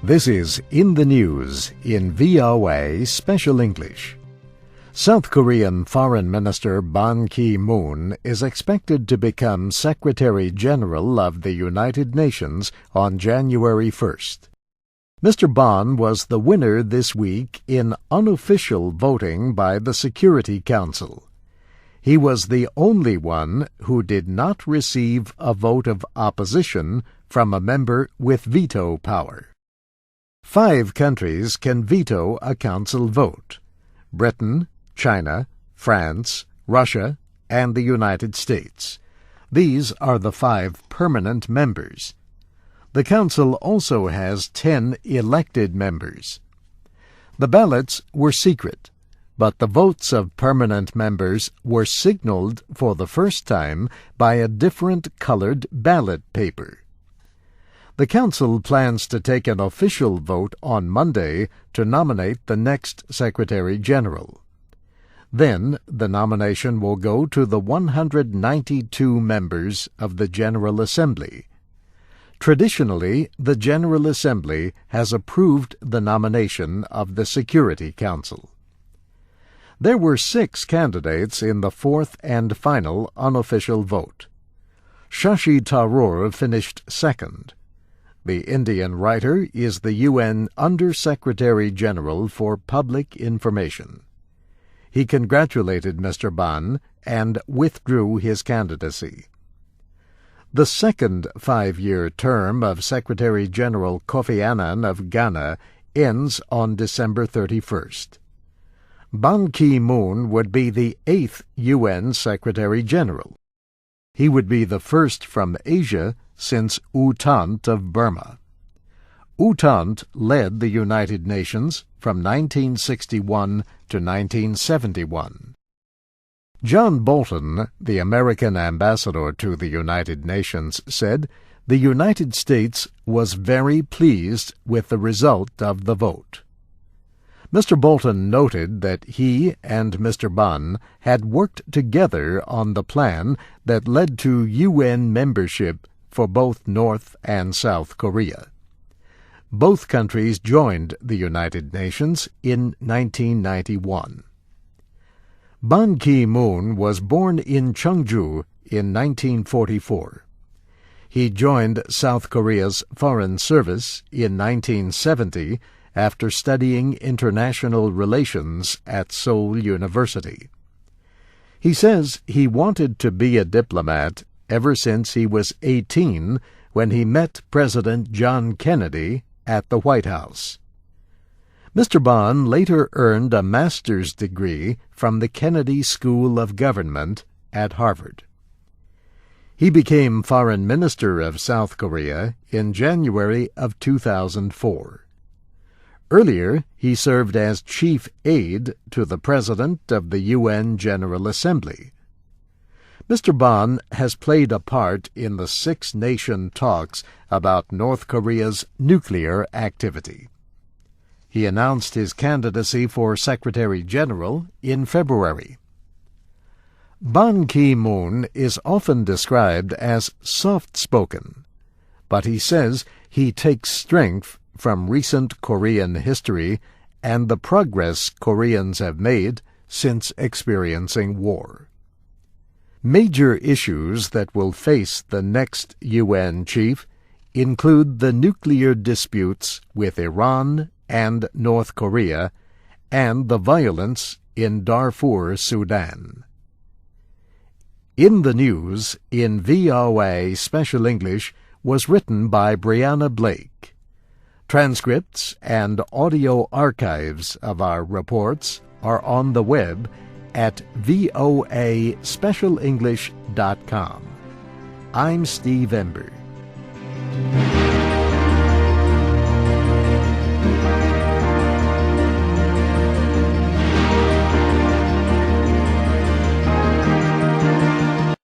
This is In the News in VOA Special English. South Korean Foreign Minister Ban Ki-moon is expected to become Secretary General of the United Nations on January 1st. Mr. Ban was the winner this week in unofficial voting by the Security Council. He was the only one who did not receive a vote of opposition from a member with veto power. 5 countries can veto a council vote: Britain, China, France, Russia, and the United States. These are the 5 permanent members. The Council also has 10 elected members. The ballots were secret, but the votes of permanent members were signaled for the first time by a different colored ballot paper. The Council plans to take an official vote on Monday to nominate the next Secretary General. Then the nomination will go to the 192 members of the General Assembly. Traditionally, the General Assembly has approved the nomination of the Security Council. There were 6 candidates in the 4th and final unofficial vote. Shashi Tharoor finished second. The Indian writer is the UN Under-Secretary General for Public Information. He congratulated Mr. Ban and withdrew his candidacy. The second 5-year term of Secretary General Kofi Annan of Ghana ends on December 31st. Ban Ki-moon would be the 8th UN Secretary General. He would be the first from Asia since U Thant of Burma. U Thant led the United Nations from 1961 to 1971. John Bolton, the American ambassador to the United Nations, said the United States was very pleased with the result of the vote. Mr. Bolton noted that he and Mr. Ban had worked together on the plan that led to UN membership for both North and South Korea. Both countries joined the United Nations in 1991. Ban Ki-moon was born in Cheongju in 1944. He joined South Korea's Foreign Service in 1970 after studying international relations at Seoul University. He says he wanted to be a diplomat ever since he was 18 when he met President John Kennedy at the White House. Mr. Ban later earned a master's degree from the Kennedy School of Government at Harvard. He became Foreign Minister of South Korea in January of 2004. Earlier, he served as chief aide to the President of the UN General Assembly. Mr. Ban has played a part in the 6-nation talks about North Korea's nuclear activity. He announced his candidacy for Secretary General in February. Ban Ki-moon is often described as soft-spoken, but he says he takes strength from recent Korean history and the progress Koreans have made since experiencing war. Major issues that will face the next UN chief include the nuclear disputes with Iran and North Korea and the violence in Darfur, Sudan. In the News in VOA Special English was written by Brianna Blake. Transcripts and audio archives of our reports are on the web at voaspecialenglish.com. I'm Steve Ember.